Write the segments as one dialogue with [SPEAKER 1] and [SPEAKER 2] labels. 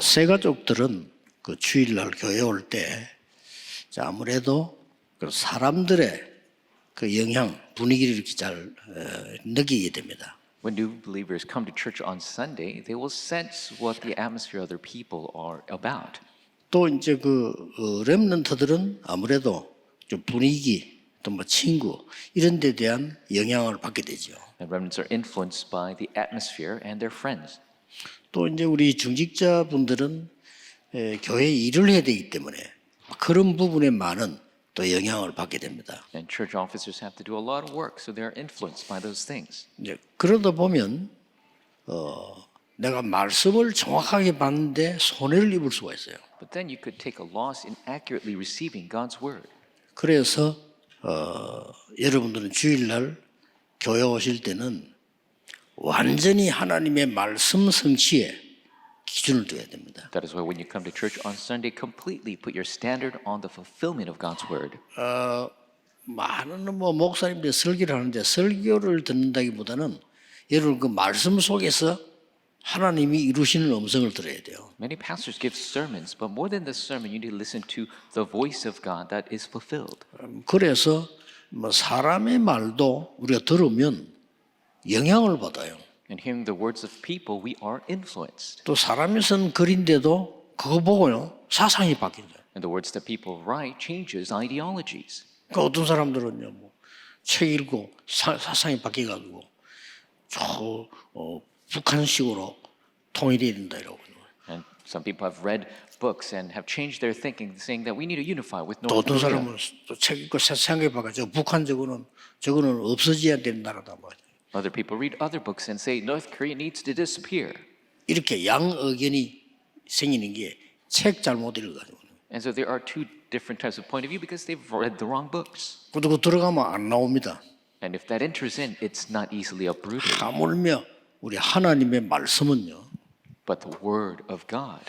[SPEAKER 1] 새 가족들은 그 주일날 교회 올 때 아무래도 그 사람들의 그 영향, 분위기를 이렇게 잘 느끼게 됩니다.
[SPEAKER 2] When new believers come to church on Sunday, they will sense what the atmosphere other people are about.
[SPEAKER 1] 또 이제 그 렘넌트들은 아무래도 좀 분위기, 또 뭐 친구 이런 데 대한 영향을 받게 되죠.
[SPEAKER 2] And remnants are influenced by the atmosphere and their friends.
[SPEAKER 1] 또 이제 우리 중직자분들은 교회 일을 해야 되기 때문에 그런 부분에 많은 또 영향을 받게 됩니다.
[SPEAKER 2] And church officers have to do a lot of work, so they're influenced by those things.
[SPEAKER 1] 이제 그러다 보면 내가 말씀을 정확하게 받는데 손해를 입을 수가 있어요.
[SPEAKER 2] But then you could take a loss in accurately receiving God's word.
[SPEAKER 1] 그래서 여러분들은 주일날 교회 오실 때는 완전히 하나님의 말씀 성취에 기준을 둬야 됩니다.
[SPEAKER 2] That is why when you come to church on Sunday, completely put your standard on the fulfillment of God's word.
[SPEAKER 1] 많은 목사님들이 설교를 하는데 설교를 듣는다기보다는 여러분 그 말씀 속에서 하나님이 이루시는 음성을 들어야 돼요.
[SPEAKER 2] Many pastors give sermons, but more than the sermon, you need to listen to the voice of God that is fulfilled.
[SPEAKER 1] 그래서 사람의 말도 우리가 들으면 영향을 받아요.
[SPEAKER 2] And hearing the words of people, we are influenced.
[SPEAKER 1] 또 사람이 쓴 글인데도 그거 보고요 사상이 바뀐다.
[SPEAKER 2] And the words that people write changes ideologies.
[SPEAKER 1] 그러니까 어떤 사람들은요 책 읽고 사상이 바뀌어가지고 북한식으로 통일해야 된다 이러고.
[SPEAKER 2] And some people have read books and have changed their thinking, saying that we need to unify with
[SPEAKER 1] 또
[SPEAKER 2] North
[SPEAKER 1] 어떤
[SPEAKER 2] Korea.
[SPEAKER 1] 사람은 또 책 읽고 생각해봐가 북한 저거는 없어져야 되는 나라다 말이야.
[SPEAKER 2] Other people read other books and say North Korea needs to disappear.
[SPEAKER 1] 이렇게 양의견이 생기는 게 책 잘못 읽어가지고.
[SPEAKER 2] And so there are two different types of point of view because they've read the wrong books.
[SPEAKER 1] 그리고 들어가면 안 나옵니다.
[SPEAKER 2] And if that enters in, it's not easily uprooted.
[SPEAKER 1] 하물며 우리 하나님의 말씀은요.
[SPEAKER 2] But the word of God.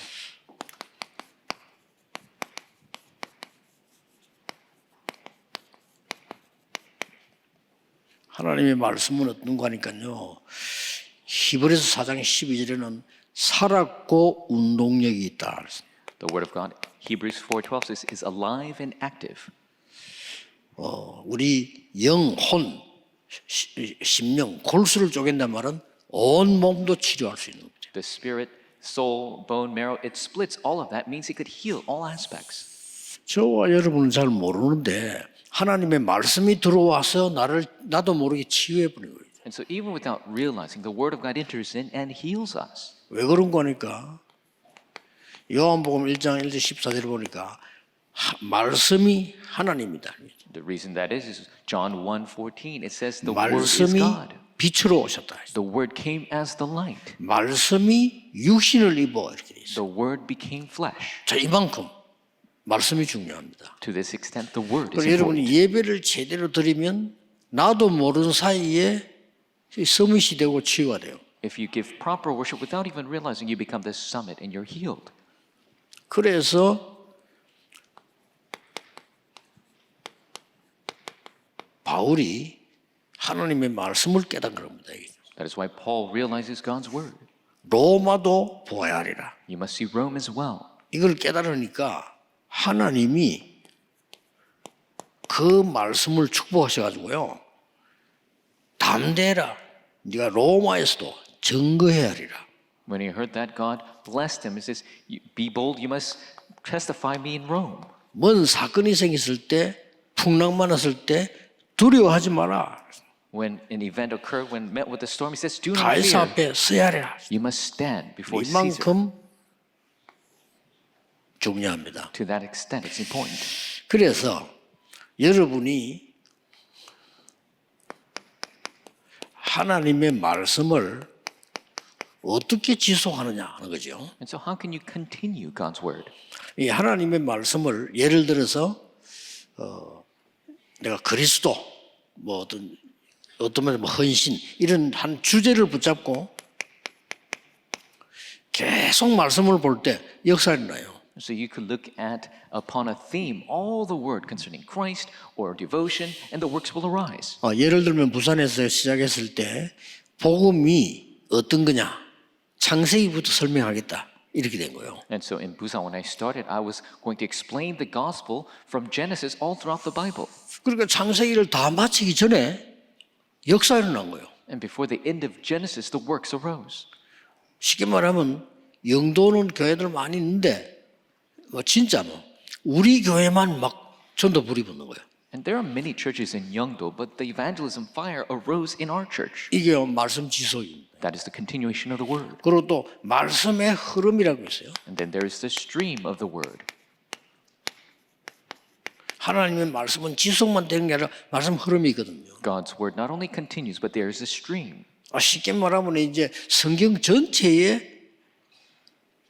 [SPEAKER 1] 하나님의 말씀은 어떤 거니까요. 히브리서 4장 12절에는 살았고 운동력이 있다.
[SPEAKER 2] The word of God, Hebrews 4:12 says, is alive and active.
[SPEAKER 1] 우리 영혼, 심령, 골수를 쪼갠단 말은 온 몸도 치료할 수 있는 거죠.
[SPEAKER 2] The spirit, soul, bone, marrow, it splits all of that, means it could heal all aspects.
[SPEAKER 1] 저와 여러분은 잘 모르는데 하나님의 말씀이 들어와서 나도 모르게 치유해 버리는 거예요.
[SPEAKER 2] And so even without realizing, the word of God enters in and heals us.
[SPEAKER 1] 왜 그런 거니까? 요한복음 1장 1절 14절 보니까 말씀이 하나님이다.
[SPEAKER 2] The reason that is John 1:14. It says the word is
[SPEAKER 1] 말씀이
[SPEAKER 2] God.
[SPEAKER 1] 빛으로 오셨다.
[SPEAKER 2] The word came as the light.
[SPEAKER 1] 말씀이 육신을 입어 이렇게 돼 있어요.
[SPEAKER 2] The word became flesh.
[SPEAKER 1] 자, 이만큼 말씀이 중요합니다.
[SPEAKER 2] To this extent, the word is
[SPEAKER 1] 그래서 여러분이
[SPEAKER 2] important.
[SPEAKER 1] 예배를 제대로 드리면 나도 모르는 사이에 서밋이 되고 치유가 돼요.
[SPEAKER 2] If you give proper worship without even realizing, you become the summit and you're healed.
[SPEAKER 1] 그래서 바울이 하나님의 말씀을 깨닫는 겁니다.
[SPEAKER 2] That is why Paul realizes God's word.
[SPEAKER 1] 로마도 보아야 하리라.
[SPEAKER 2] You must see Rome as well.
[SPEAKER 1] 이걸 깨달으니까 하나님이 그 말씀을 축복하셔가지고요. 담대해라. 네가 로마에서도 증거해야 하리라.
[SPEAKER 2] When he heard that, God blessed him. He says, be bold, you must testify me in Rome.
[SPEAKER 1] 뭔 사건이 생겼을 때, 풍랑 만났을 때 두려워하지 마라.
[SPEAKER 2] When an event occurred, when met with a storm, he says, do not
[SPEAKER 1] 가이사
[SPEAKER 2] fear.
[SPEAKER 1] 앞에 서야 하리라.
[SPEAKER 2] You must stand before Caesar.
[SPEAKER 1] 이만큼 중요합니다.
[SPEAKER 2] To that extent, it's important.
[SPEAKER 1] 그래서 여러분이 하나님의 말씀을 어떻게 지속하느냐 하는 거죠.
[SPEAKER 2] And so how can you continue God's word?
[SPEAKER 1] 이 하나님의 말씀을 예를 들어서 내가 그리스도 뭐 어떤 뭐 헌신 이런 한 주제를 붙잡고 계속 말씀을 볼 때 역사가 일어나요.
[SPEAKER 2] So you could look at upon a theme all the word concerning Christ or devotion, and the works will arise.
[SPEAKER 1] 예를 들면 부산에서 시작했을 때 복음이 어떤 거냐 창세기부터 설명하겠다 이렇게 된 거예요.
[SPEAKER 2] And so in Busan, when I started, I was going to explain the gospel from Genesis all throughout the Bible.
[SPEAKER 1] 그러니까 창세기를 다 마치기 전에 역사가 일어난 거예요.
[SPEAKER 2] And before the end of Genesis, the works arose.
[SPEAKER 1] 쉽게 말하면 영도는 교회들 많이 있는데 진짜 우리 교회만 막 전도 불이 붙는 거예요.
[SPEAKER 2] And there are many churches in Yeongdo, but the evangelism fire arose in our church.
[SPEAKER 1] 이게 말씀 지속입니다.
[SPEAKER 2] That is the continuation of the word.
[SPEAKER 1] 그리고 또 말씀의 흐름이라고 있어요.
[SPEAKER 2] And then there is the stream of the word.
[SPEAKER 1] 하나님의 말씀은 지속만 되는 게 아니라 말씀 흐름이 있거든요.
[SPEAKER 2] God's word not only continues, but there is a stream.
[SPEAKER 1] 쉽게 말하면 이제 성경 전체에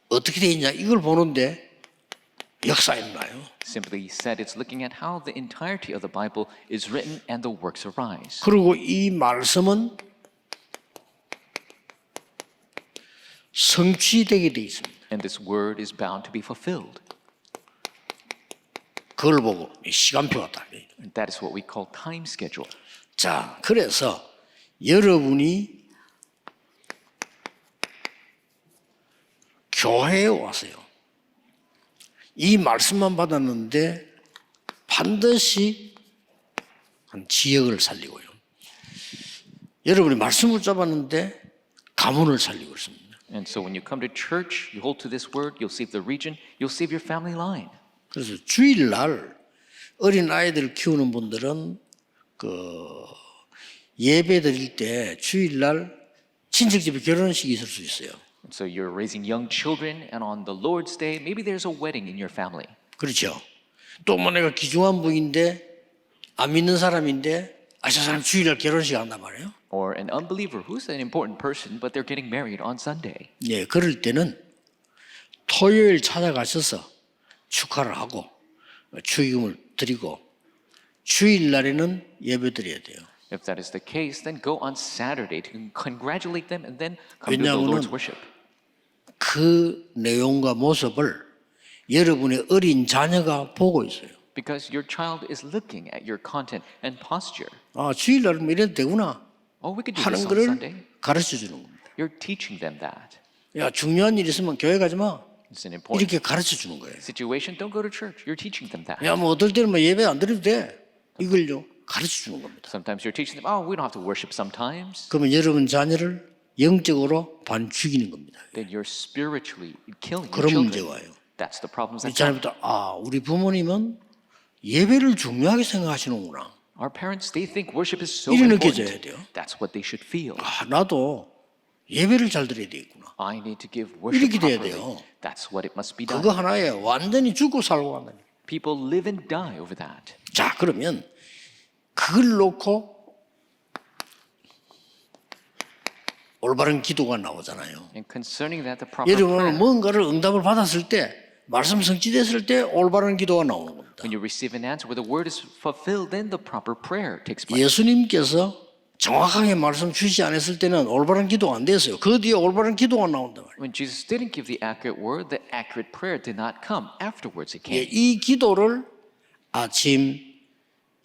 [SPEAKER 1] 어떻게 되어 있냐 이걸 보는데 역사가 일어나요.
[SPEAKER 2] Simply said, it's looking at how the entirety of the Bible is written and the works arise.
[SPEAKER 1] 그리고 이 말씀은 성취되게 되어 있습니다.
[SPEAKER 2] And this word is bound to be fulfilled.
[SPEAKER 1] 그걸 보고 시간표가 딱.
[SPEAKER 2] And that is what we call time schedule.
[SPEAKER 1] 자, 그래서 여러분이 교회에 왔어요. 이 말씀만 받았는데 반드시 한 지역을 살리고요. 여러분이 말씀을 잡았는데 가문을 살리고 있습니다.
[SPEAKER 2] And so when you come to church, you hold to this word, you'll save the region, you'll save your family line.
[SPEAKER 1] 그래서 주일날 어린 아이들 키우는 분들은 예배 드릴 때 주일날 친척집에 결혼식이 있을 수 있어요.
[SPEAKER 2] And so you're raising young children, and on the Lord's Day, maybe there's a wedding in your family.
[SPEAKER 1] 그렇죠. 또 내가 기중한 부인데 안 믿는 사람인데 저 사람 주일날 결혼식 한단 말이에요.
[SPEAKER 2] Or an unbeliever who's an important person, but they're getting married on Sunday.
[SPEAKER 1] 예, 그럴 때는 토요일 찾아가셔서 축하를 하고 축의금을 드리고 주일날에는 예배 드려야 돼요.
[SPEAKER 2] If that is the case, then go on Saturday to congratulate them and then come to the Lord's worship.
[SPEAKER 1] 그 내용과 모습을 여러분의 어린 자녀가 보고 있어요.
[SPEAKER 2] Because your child is looking at your content and posture.
[SPEAKER 1] 주일날은 이래도 되구나
[SPEAKER 2] Oh, we could do
[SPEAKER 1] 하는
[SPEAKER 2] this on
[SPEAKER 1] 거를
[SPEAKER 2] Sunday.
[SPEAKER 1] 가르쳐 주는 겁니다.
[SPEAKER 2] You're teaching them that.
[SPEAKER 1] 야, 중요한 일 있으면 교회 가지 마.
[SPEAKER 2] It's an important
[SPEAKER 1] 이렇게 가르쳐 주는 거예요.
[SPEAKER 2] situation. Don't go to church. You're teaching them that.
[SPEAKER 1] 야, 어떨 때는 예배 안 드려도 돼. 이걸요 가르쳐 주는 겁니다.
[SPEAKER 2] Sometimes you're teaching them, oh, we don't have to worship sometimes.
[SPEAKER 1] 그러면 여러분 자녀를 영적으로 반 죽이는 겁니다.
[SPEAKER 2] Then you're spiritually killing your
[SPEAKER 1] 그런
[SPEAKER 2] children.
[SPEAKER 1] 문제가 와요.
[SPEAKER 2] That's the problems
[SPEAKER 1] 이
[SPEAKER 2] that come.
[SPEAKER 1] 자녀부터 우리 부모님은 예배를 중요하게 생각하시는구나.
[SPEAKER 2] Our parents, they think worship is so
[SPEAKER 1] 이리
[SPEAKER 2] important.
[SPEAKER 1] 느껴져야 돼요.
[SPEAKER 2] That's what they should feel.
[SPEAKER 1] 나도 예배를 잘 드려야 되겠구나.
[SPEAKER 2] I need to give worship
[SPEAKER 1] 이렇게 돼야
[SPEAKER 2] properly.
[SPEAKER 1] 돼요.
[SPEAKER 2] That's what it must be done.
[SPEAKER 1] 그거 하나에 완전히 죽고 살고 간다.
[SPEAKER 2] People live and die over that.
[SPEAKER 1] 자, 그러면 그걸 놓고 올바른 기도가 나오잖아요.
[SPEAKER 2] And concerning that, the proper
[SPEAKER 1] 여러분은
[SPEAKER 2] prayer.
[SPEAKER 1] 뭔가를 응답을 받았을 때 말씀 성취됐을 때 올바른 기도가 나오는 겁니다.
[SPEAKER 2] When you receive an answer where the word is fulfilled, then the proper prayer takes place.
[SPEAKER 1] 예수님께서 정확하게 말씀 주시지 않았을 때는 올바른 기도가 안 됐어요. 그 뒤에 올바른 기도가 나온단 말이에요.
[SPEAKER 2] When Jesus didn't give the accurate word, the accurate prayer did not come. Afterwards, it
[SPEAKER 1] 예,
[SPEAKER 2] came.
[SPEAKER 1] 이 기도를 아침,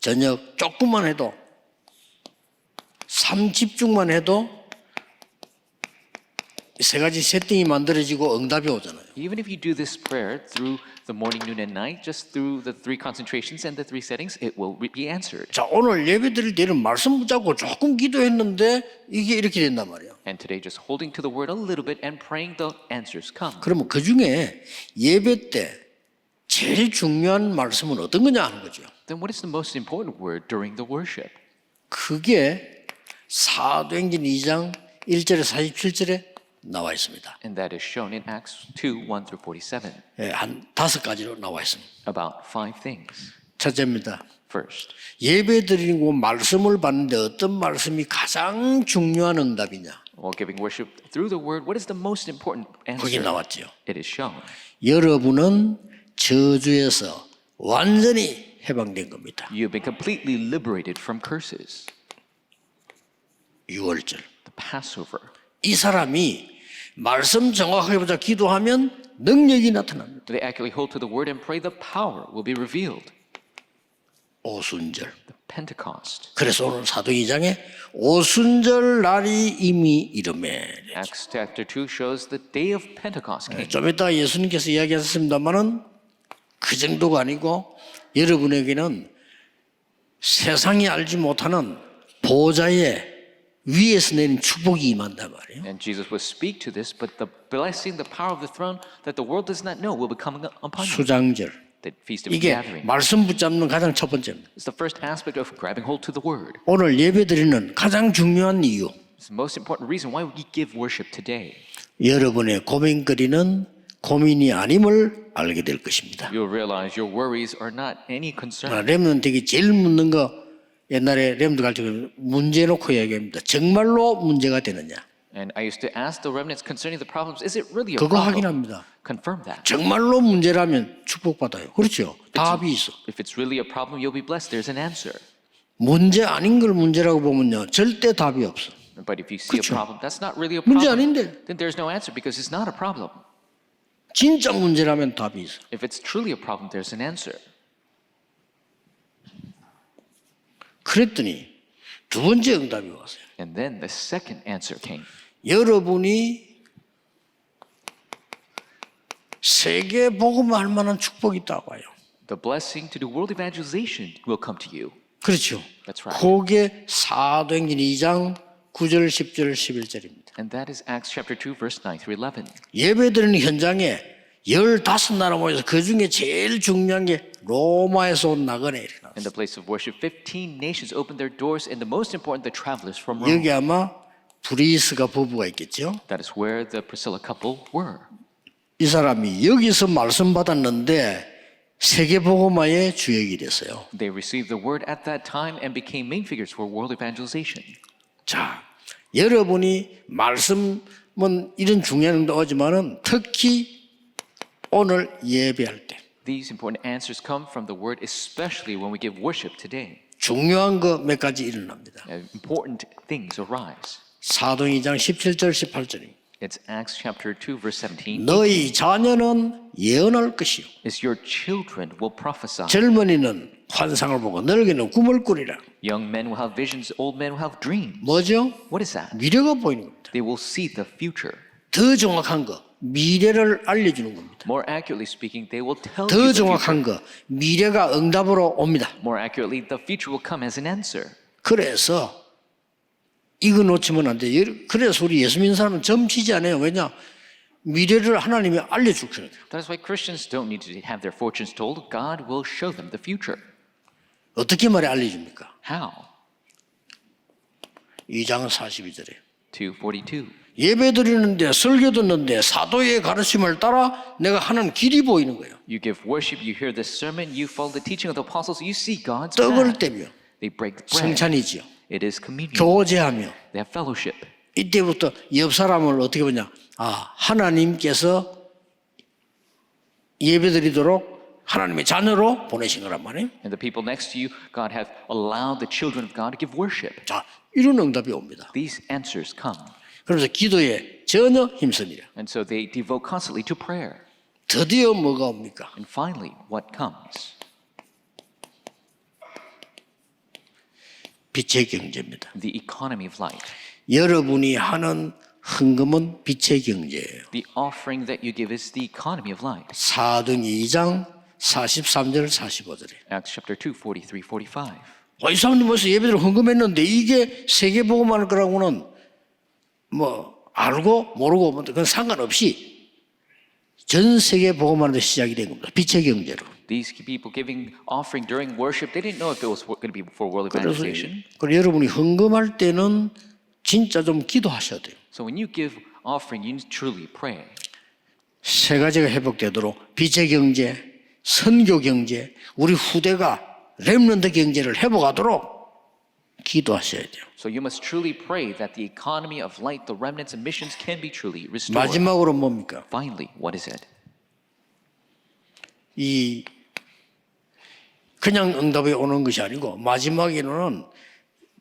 [SPEAKER 1] 저녁 조금만 해도 3집중만 해도 세 가지 세팅이 만들어지고 응답이 오잖아요.
[SPEAKER 2] Even if you do this prayer through the morning, noon, and night, just through the 3 concentrations and the 3 settings, it will be answered.
[SPEAKER 1] 자, 오늘 예배 드릴 때는 말씀 붙잡고 조금 기도했는데 이게 이렇게 된단 말이에요.
[SPEAKER 2] And today, just holding to the word a little bit and praying, the answers come.
[SPEAKER 1] 그러면 그 중에 예배 때 제일 중요한 말씀은 어떤 거냐 하는 거죠.
[SPEAKER 2] Then what is the most important word during the worship?
[SPEAKER 1] 그게 사도행전 2장 1절에 47절에 나와 있습니다.
[SPEAKER 2] And that is shown in Acts 2, 1 through 47.
[SPEAKER 1] 예, 한 5가지로 나와 있습니다.
[SPEAKER 2] About 5 things.
[SPEAKER 1] 첫째입니다.
[SPEAKER 2] First,
[SPEAKER 1] 예배 드리고 말씀을 받는데 어떤 말씀이 가장 중요한 응답이냐?
[SPEAKER 2] while giving worship through the word, what is the most important
[SPEAKER 1] 거기
[SPEAKER 2] answer?
[SPEAKER 1] 나왔죠.
[SPEAKER 2] It is shown.
[SPEAKER 1] 여러분은 저주에서 완전히 해방된 겁니다.
[SPEAKER 2] You have been completely liberated from curses.
[SPEAKER 1] 6월절.
[SPEAKER 2] The Passover.
[SPEAKER 1] 이 사람이 말씀 정확하게 보자 기도하면 능력이 나타납니다.
[SPEAKER 2] Do they accurately hold to the word and pray? The power will be revealed.
[SPEAKER 1] 오순절.
[SPEAKER 2] The Pentecost.
[SPEAKER 1] 그래서 오늘 사도행 2장에 오순절 날이 이미 이르매.
[SPEAKER 2] Acts chapter 2 shows the day of Pentecost came.
[SPEAKER 1] 좀 이따 예수님께서 이야기하셨습니다만은 그 정도가 아니고 여러분에게는 세상이 알지 못하는 보좌의 위에서 내린 축복이 임한단 말이에요.
[SPEAKER 2] And Jesus will speak to this, but the blessing, the power of the throne that the world does not know will be coming upon you.
[SPEAKER 1] 수장절.
[SPEAKER 2] The feast of
[SPEAKER 1] 이게
[SPEAKER 2] gathering
[SPEAKER 1] 말씀 붙잡는 가장 첫 번째입니다.
[SPEAKER 2] is the first aspect of grabbing hold to the word.
[SPEAKER 1] 오늘 예배드리는 가장 중요한 이유.
[SPEAKER 2] It's the most important reason why we give worship today.
[SPEAKER 1] 여러분의 고민거리는 고민이 아님을 알게 될 것입니다.
[SPEAKER 2] You'll realize your worries are not any concern.
[SPEAKER 1] 렘넌트에게 제일 묻는 거 옛날에 렘넌트 갈 때 문제 놓고 이야기합니다. 정말로 문제가 되느냐?
[SPEAKER 2] And I used to ask the remnants concerning the problems, is it really a
[SPEAKER 1] 그거
[SPEAKER 2] problem?
[SPEAKER 1] 확인합니다.
[SPEAKER 2] Confirm that.
[SPEAKER 1] 정말로 문제라면 축복받아요. 그렇죠? 답이 있어.
[SPEAKER 2] If it's really a problem, you'll be blessed. There's an answer.
[SPEAKER 1] 문제 아닌 걸 문제라고 보면요. 절대 답이 없어.
[SPEAKER 2] But if you see
[SPEAKER 1] 그렇죠.
[SPEAKER 2] a problem, that's not really a
[SPEAKER 1] 문제
[SPEAKER 2] problem.
[SPEAKER 1] 아닌데.
[SPEAKER 2] Then there's no answer because it's not a problem.
[SPEAKER 1] 진짜 문제라면 답이 있어.
[SPEAKER 2] If it's truly a problem, there's an answer.
[SPEAKER 1] 그랬더니 두 번째 응답이 왔어요.
[SPEAKER 2] And then the second answer came.
[SPEAKER 1] 여러분이 세계 복음할 만한 축복이 있다고 해요.
[SPEAKER 2] The blessing to do world evangelization will come to you.
[SPEAKER 1] 그렇죠.
[SPEAKER 2] That's right.
[SPEAKER 1] 그게 사도행전 2장 9절, 10절, 11절입니다.
[SPEAKER 2] And that is Acts chapter 2, verse 9 through 11.
[SPEAKER 1] 예배드리는 현장에 15나라 모여서 그 중에 제일 중요한 게 로마에서 온 나그네 일어났어요.
[SPEAKER 2] In the place of worship, 15 nations opened their doors, and the most important, the travelers from Rome.
[SPEAKER 1] 여기 아마 브리스가 부부가 있겠죠.
[SPEAKER 2] That is where the Priscilla couple were.
[SPEAKER 1] 이 사람이 여기서 말씀 받았는데 세계복음화의 주역이 됐어요.
[SPEAKER 2] They received the word at that time and became main figures for world evangelization.
[SPEAKER 1] 자, 여러분이 말씀은 이런 중요한 것도 오지만은 특히 오늘 예배할 때
[SPEAKER 2] These important answers come from the word, especially when we give worship today.
[SPEAKER 1] 중요한 거 몇 가지 일어납니다.
[SPEAKER 2] Important things arise.
[SPEAKER 1] 사도행 2장 17절 18절입니다.
[SPEAKER 2] It's Acts chapter 2, verse 17.
[SPEAKER 1] 너희 자녀는 예언할 것이요
[SPEAKER 2] Is your children will prophesy.
[SPEAKER 1] 젊은이는 환상을 보고 늙이는 꿈을 꾸리라.
[SPEAKER 2] Young men will have visions, old men will have dreams.
[SPEAKER 1] 뭐죠?
[SPEAKER 2] What is that?
[SPEAKER 1] 미래가 보이는 겁니다.
[SPEAKER 2] They will see the future.
[SPEAKER 1] 더 정확한 거 미래를 알려주는 겁니다.
[SPEAKER 2] More accurately speaking, they will tell
[SPEAKER 1] 더
[SPEAKER 2] you the
[SPEAKER 1] 정확한
[SPEAKER 2] future.
[SPEAKER 1] 거 미래가 응답으로 옵니다.
[SPEAKER 2] More accurately, the future will come as an answer.
[SPEAKER 1] 그래서 이거 놓치면 안 돼요. 그래서 우리 예수 믿는 사람은 점치지 않아요. 왜냐? 미래를 하나님이 알려줄 거예요.
[SPEAKER 2] That is why Christians don't need to have their fortunes told. God will show them the future.
[SPEAKER 1] 어떻게 말해 알려줍니까?
[SPEAKER 2] How?
[SPEAKER 1] 2장 42절에
[SPEAKER 2] 2:42.
[SPEAKER 1] 예배 드리는데 설교 듣는데 사도의 가르침을 따라 내가 하는 길이 보이는 거예요.
[SPEAKER 2] You give worship, you hear the sermon, you follow the teaching of the apostles, you see God's
[SPEAKER 1] 떡을
[SPEAKER 2] path.
[SPEAKER 1] 떼며
[SPEAKER 2] They break the bread.
[SPEAKER 1] 성찬이지요.
[SPEAKER 2] It is communion.
[SPEAKER 1] 교제하며
[SPEAKER 2] They have fellowship.
[SPEAKER 1] 이때부터 옆 사람을 어떻게 보냐? 아, 하나님께서 예배드리도록 하나님의 자녀로 보내신 거란 말이에요.
[SPEAKER 2] And the people next to you, God have allowed the children of God to give worship.
[SPEAKER 1] 자, 이런 응답이 옵니다.
[SPEAKER 2] These answers come.
[SPEAKER 1] 그래서 기도에 전혀 힘씁니다.
[SPEAKER 2] And so they devote constantly to prayer.
[SPEAKER 1] 드디어 뭐가 옵니까?
[SPEAKER 2] And finally, what comes?
[SPEAKER 1] 빛의 경제입니다.
[SPEAKER 2] The economy of light.
[SPEAKER 1] 여러분이 하는 헌금은 빛의 경제예요.
[SPEAKER 2] The offering that you give is the economy of light.
[SPEAKER 1] 사도행 2장 43절 45절에
[SPEAKER 2] Acts chapter 2, 43, 45.
[SPEAKER 1] 이 사람들 벌써 예배를 헌금했는데 이게 세계 복음할 거라고는 뭐 알고 모르고 뭐 그건 상관없이 전 세계 복음하는 데 시작이 된 겁니다. 빛의 경제로.
[SPEAKER 2] These people giving offering during worship, they didn't know if it was going to be for world
[SPEAKER 1] 그래서
[SPEAKER 2] evangelization.
[SPEAKER 1] 여러분이 헌금할 때는 진짜 좀 기도하셔야 돼요.
[SPEAKER 2] So when you give offering, you need to truly pray.
[SPEAKER 1] 세 가지가 회복되도록 빛의 경제, 선교 경제, 우리 후대가 렘넌트 경제를 회복하도록 기도하셔야 돼요.
[SPEAKER 2] So you must truly pray that the economy of light, the remnants and missions can be truly restored.
[SPEAKER 1] 마지막으로 뭡니까?
[SPEAKER 2] Finally, what is it?
[SPEAKER 1] 이 그냥 응답이 오는 것이 아니고 마지막에는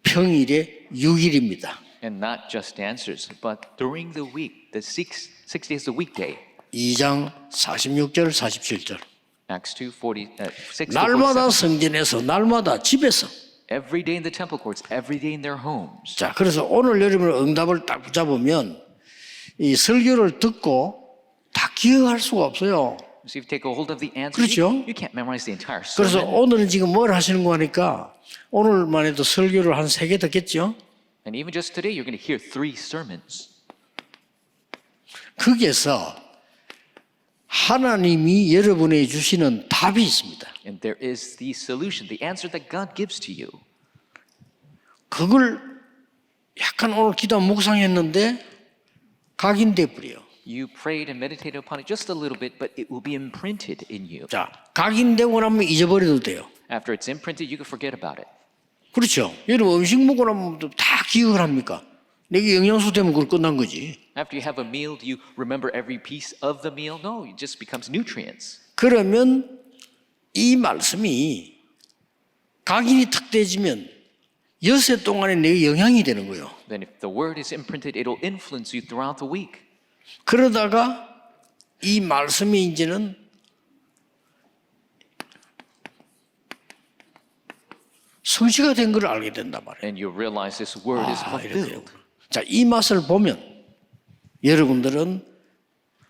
[SPEAKER 1] 평일에 6일입니다.
[SPEAKER 2] And not just answers, but during the week, the six days a weekday.
[SPEAKER 1] 2장 46절 47절
[SPEAKER 2] Acts 2, 46 to
[SPEAKER 1] 날마다
[SPEAKER 2] 47.
[SPEAKER 1] 성전에서 날마다 집에서
[SPEAKER 2] Every day in the temple courts, every day in their homes.
[SPEAKER 1] 자, 그래서 오늘 여러분 응답을 딱 붙잡으면 이 설교를 듣고 다 기억할 수가 없어요.
[SPEAKER 2] So if you take a hold of the answer,
[SPEAKER 1] 그렇죠?
[SPEAKER 2] you can't memorize the entire
[SPEAKER 1] 그래서
[SPEAKER 2] sermon.
[SPEAKER 1] 오늘은 지금 뭘 하시는 거 하니까 오늘만 해도 설교를 한 3개 듣겠죠?
[SPEAKER 2] And even just today, you're going to hear 3 sermons.
[SPEAKER 1] 거기에서 하나님이 여러분에게 주시는 답이 있습니다.
[SPEAKER 2] And there is the solution, the answer that God gives to you.
[SPEAKER 1] 그걸 약간 오늘 기도 묵상했는데 각인돼 버려요.
[SPEAKER 2] You prayed and meditated upon it just a little bit, but it will be imprinted in you.
[SPEAKER 1] 자, 각인되고 나면 잊어버려도 돼요.
[SPEAKER 2] After it's imprinted, you can forget about it.
[SPEAKER 1] 그렇죠. 여러분 음식 먹고 나면 다 기억을 합니까? 내게 영양소 되면 그걸 끝난 거지.
[SPEAKER 2] After you have a meal, do you remember every piece of the meal? No, it just becomes nutrients.
[SPEAKER 1] 그러면 이 말씀이 각인이 탁 되지면 엿새 동안에 내게 영향이 되는 거예요.
[SPEAKER 2] Then if the word is imprinted, it'll influence you throughout the week.
[SPEAKER 1] 그러다가 이 말씀이 이제는 성취가 된 걸 알게 된단 말이에요.
[SPEAKER 2] And you realize this word is fulfilled.
[SPEAKER 1] 자, 이 맛을 보면 여러분들은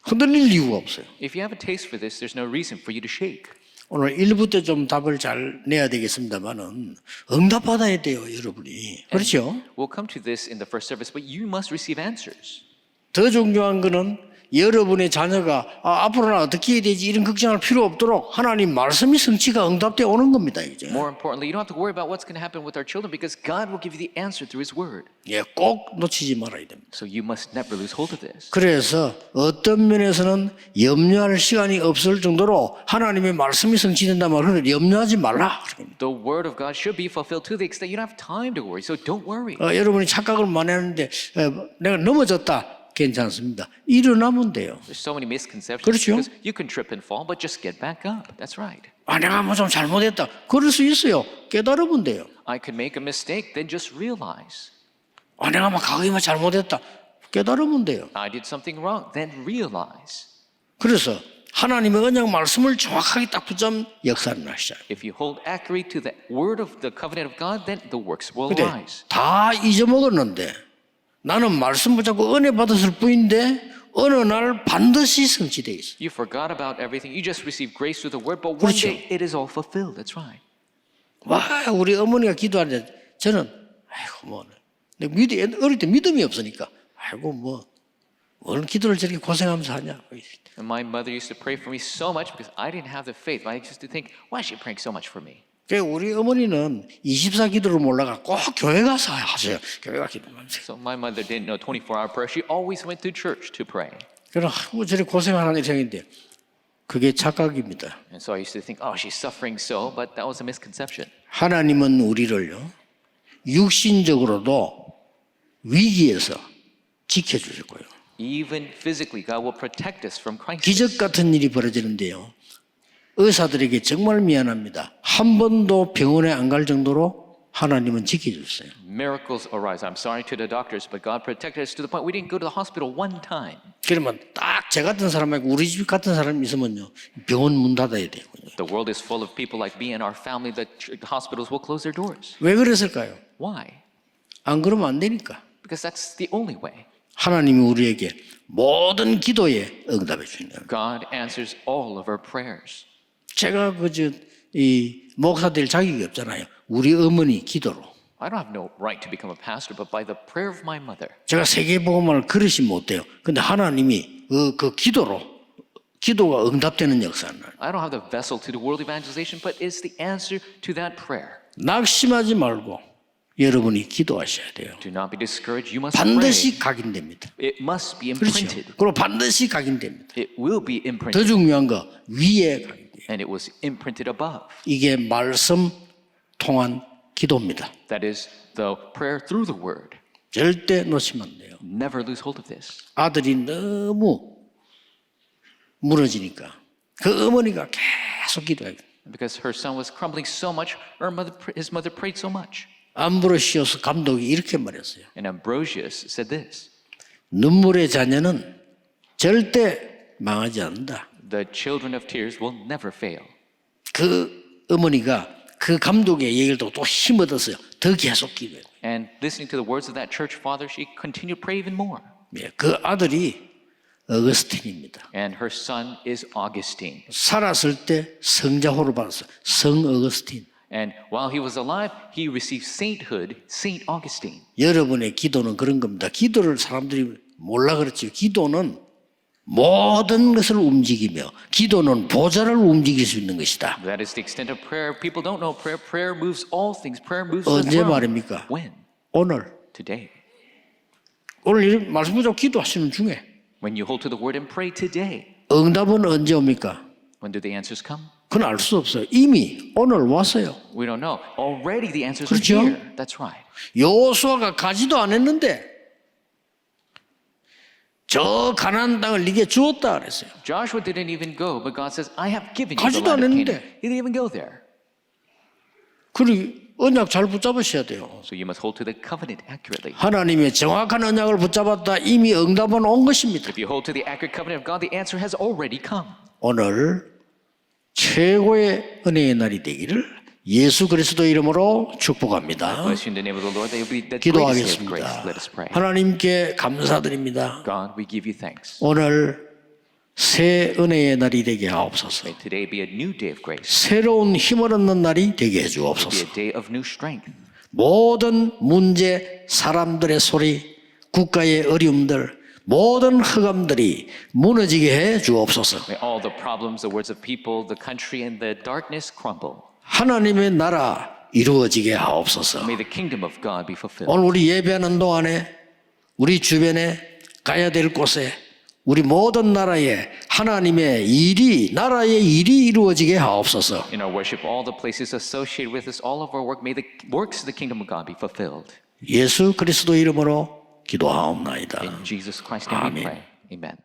[SPEAKER 1] 흔들릴 이유가 없어요.
[SPEAKER 2] If you have a taste for this, there's no reason for you to shake.
[SPEAKER 1] 오늘 1부 때 좀 답을 잘 내야 되겠습니다만은 응답받아야 돼요, 여러분이. 그렇죠?
[SPEAKER 2] We'll come to this in the first service, but you must receive answers.
[SPEAKER 1] 더 중요한 거는 여러분의 자녀가 앞으로는 어떻게 해야 되지 이런 걱정할 필요 없도록 하나님 말씀이 성취가 응답되어 오는 겁니다. 이제.
[SPEAKER 2] More importantly, you don't have to worry about what's going to happen with our children because God will give you the answer through His Word.
[SPEAKER 1] 예, 꼭 놓치지 말아야 됩니다.
[SPEAKER 2] So you must never lose hold of this.
[SPEAKER 1] 그래서 어떤 면에서는 염려할 시간이 없을 정도로 하나님의 말씀이 성취된다면 그걸 염려하지 말라.
[SPEAKER 2] The Word of God should be fulfilled to the extent you don't have time to worry. So don't worry.
[SPEAKER 1] 여러분이 착각을 많이 하는데 내가 넘어졌다. 괜찮습니다. 일어나면 돼요.
[SPEAKER 2] There's so many misconceptions
[SPEAKER 1] 그렇죠?
[SPEAKER 2] because you can trip and fall, but just get back up. That's right.
[SPEAKER 1] 내가 뭐 좀 잘못했다. 그럴 수 있어요. 깨달으면 돼요.
[SPEAKER 2] I could make a mistake, then just realize.
[SPEAKER 1] 내가 막 가기만 잘못했다. 깨달으면 돼요.
[SPEAKER 2] I did something wrong, then realize.
[SPEAKER 1] 그래서 하나님의 언약 말씀을 정확하게 딱 붙잡으면 역사를 나시잖아요.
[SPEAKER 2] If you hold accurate to the word of the covenant of God, then the works will
[SPEAKER 1] 근데
[SPEAKER 2] arise.
[SPEAKER 1] 다 잊어먹었는데 나는 말씀 붙잡고 은혜 받았을 뿐인데 어느 날 반드시 성취되어 있어요.
[SPEAKER 2] You forgot about everything. You just received grace through the word, but one
[SPEAKER 1] 그렇죠.
[SPEAKER 2] day it is all fulfilled. That's right.
[SPEAKER 1] 와, 우리 어머니가 기도하는데 저는 어릴 때 믿음이 없으니까 오늘 기도를 저렇게 고생하면서 하냐.
[SPEAKER 2] And my mother used to pray for me so much because I didn't have the faith. I used to think, why is she praying so much for me?
[SPEAKER 1] 우리 어머니는 24 기도를 몰라가 꼭 교회 가서 하세요. 교회 가서 기도하면서.
[SPEAKER 2] So my mother didn't know 24-hour prayer. She always went to church to pray.
[SPEAKER 1] 그래서 저렇게 고생하는 일생인데 그게 착각입니다.
[SPEAKER 2] And so I used to think, oh, she's suffering so, but that was a misconception.
[SPEAKER 1] 하나님은 우리를요 육신적으로도 위기에서 지켜주실 거예요.
[SPEAKER 2] Even physically, God will protect us from crisis.
[SPEAKER 1] 기적 같은 일이 벌어지는데요. 의사들에게 정말 미안합니다. 한 번도 병원에 안 갈 정도로 하나님은 지켜줬어요.
[SPEAKER 2] Miracles arise. I'm sorry to the doctors, but God protected us to the point we didn't go to the hospital one time.
[SPEAKER 1] 그러면 딱 제 같은 사람하고 우리 집 같은 사람이 있으면요 병원 문 닫아야 돼요.
[SPEAKER 2] The world is full of people like me and our family. The hospitals will close their doors.
[SPEAKER 1] 왜 그랬을까요?
[SPEAKER 2] Why?
[SPEAKER 1] 안 그러면 안 되니까.
[SPEAKER 2] Because that's the only way.
[SPEAKER 1] 하나님이 우리에게 모든 기도에 응답해 주시는 거예요.
[SPEAKER 2] God answers all of our prayers.
[SPEAKER 1] 제가 이 목사 될 자격이 없잖아요. 우리 어머니 기도로.
[SPEAKER 2] I don't have no right to become a pastor, but by the prayer of my mother.
[SPEAKER 1] 제가 세계복음을 그릇이 못돼요. 근데 하나님이 그 기도가 응답되는 역사는
[SPEAKER 2] I don't have the vessel to do world evangelization, but it's the answer to that prayer.
[SPEAKER 1] 낙심하지 말고 여러분이 기도하셔야 돼요.
[SPEAKER 2] Do not be discouraged. You must
[SPEAKER 1] 반드시
[SPEAKER 2] pray.
[SPEAKER 1] 각인됩니다.
[SPEAKER 2] It must be
[SPEAKER 1] 그렇죠.
[SPEAKER 2] imprinted.
[SPEAKER 1] 그리고 반드시 각인됩니다.
[SPEAKER 2] It will be
[SPEAKER 1] 더
[SPEAKER 2] imprinted.
[SPEAKER 1] 중요한 거 위에 각인돼요.
[SPEAKER 2] And it was imprinted above.
[SPEAKER 1] 이게 말씀 통한 기도입니다.
[SPEAKER 2] That is the prayer through the word.
[SPEAKER 1] 절대 놓치면 안 돼요.
[SPEAKER 2] Never lose hold of this.
[SPEAKER 1] 아들이 너무 무너지니까 그 어머니가 계속 기도해요.
[SPEAKER 2] Because her son was crumbling so much, his mother prayed so much.
[SPEAKER 1] 암브로시오스 감독이 이렇게 말했어요.
[SPEAKER 2] And Ambrosius said this.
[SPEAKER 1] 눈물의 자녀는 절대 망하지 않는다.
[SPEAKER 2] The children of tears will never fail.
[SPEAKER 1] 그 어머니가 그 감독의 얘기를 듣고 또 힘 얻었어요. 더 계속 기도해요.
[SPEAKER 2] And listening to the words of that church father, she continued to pray even more.
[SPEAKER 1] 예, 그 아들이 어거스틴입니다.
[SPEAKER 2] And her son is Augustine.
[SPEAKER 1] 살았을 때 성자호를 받았어요. 성 어거스틴.
[SPEAKER 2] And while he was alive, he received sainthood, Saint Augustine.
[SPEAKER 1] 여러분의 기도는 그런 겁니다. 기도를 사람들이 몰라 그렇지. 기도는 모든 것을 움직이며 기도는 보좌를 움직일 수 있는 것이다.
[SPEAKER 2] That is the extent of prayer. People don't know prayer. Prayer moves all things. Prayer moves the
[SPEAKER 1] 언제
[SPEAKER 2] throne.
[SPEAKER 1] 말입니까?
[SPEAKER 2] When?
[SPEAKER 1] 오늘.
[SPEAKER 2] Today.
[SPEAKER 1] 오늘 이 말씀 붙잡고 기도하시는 중에
[SPEAKER 2] When you hold to the word and pray today.
[SPEAKER 1] 응답은 언제 옵니까?
[SPEAKER 2] When do the answers come?
[SPEAKER 1] 그건 알 수 없어요. 이미 오늘 왔어요.
[SPEAKER 2] We don't know. Already the answers
[SPEAKER 1] 그렇죠?
[SPEAKER 2] are here. That's right.
[SPEAKER 1] 여호수아가 가지도 않았는데 저 가나안 땅을 네게 주었다 그랬어요.
[SPEAKER 2] Joshua didn't even go, but God says, I have given you the
[SPEAKER 1] 가지도
[SPEAKER 2] land of
[SPEAKER 1] 않았는데.
[SPEAKER 2] Canaan. He didn't even go there.
[SPEAKER 1] 그리고 언약 잘 붙잡으셔야 돼요.
[SPEAKER 2] So you must hold to the covenant accurately.
[SPEAKER 1] 하나님의 정확한 언약을 붙잡았다. 이미 응답은 온 것입니다.
[SPEAKER 2] If you hold to the accurate covenant of God, the answer has already come.
[SPEAKER 1] 오늘 최고의 은혜의 날이 되기를 예수 그리스도 이름으로 축복합니다.
[SPEAKER 2] Bless you in the name of the Lord. They will be the greatest day of grace.
[SPEAKER 1] 기도하겠습니다.
[SPEAKER 2] Let us pray.
[SPEAKER 1] 하나님께 감사드립니다.
[SPEAKER 2] God, we give you thanks.
[SPEAKER 1] 오늘 새 은혜의 날이 되게 하옵소서.
[SPEAKER 2] May today be a new day of grace.
[SPEAKER 1] 새로운 힘을 얻는 날이 되게
[SPEAKER 2] Be
[SPEAKER 1] 해주옵소서.
[SPEAKER 2] a day of new strength.
[SPEAKER 1] 모든 문제, 사람들의 소리, 국가의 어려움들, 모든 흑암들이 무너지게 해 주옵소서.
[SPEAKER 2] May all the problems, the words of people, the country, and the darkness crumble.
[SPEAKER 1] 하나님의 나라 이루어지게 하옵소서.
[SPEAKER 2] May the kingdom of God be fulfilled.
[SPEAKER 1] 오늘 우리 예배하는 동안에 우리 주변에 가야 될 곳에 우리 모든 나라에 하나님의 일이 나라의 일이 이루어지게 하옵소서.
[SPEAKER 2] In our worship, all the places associated with us, all of our work, may the works of the kingdom of God be fulfilled.
[SPEAKER 1] 예수 그리스도 이름으로 기도하옵나이다.
[SPEAKER 2] In Jesus Christ's name we
[SPEAKER 1] Amen.
[SPEAKER 2] pray. Amen.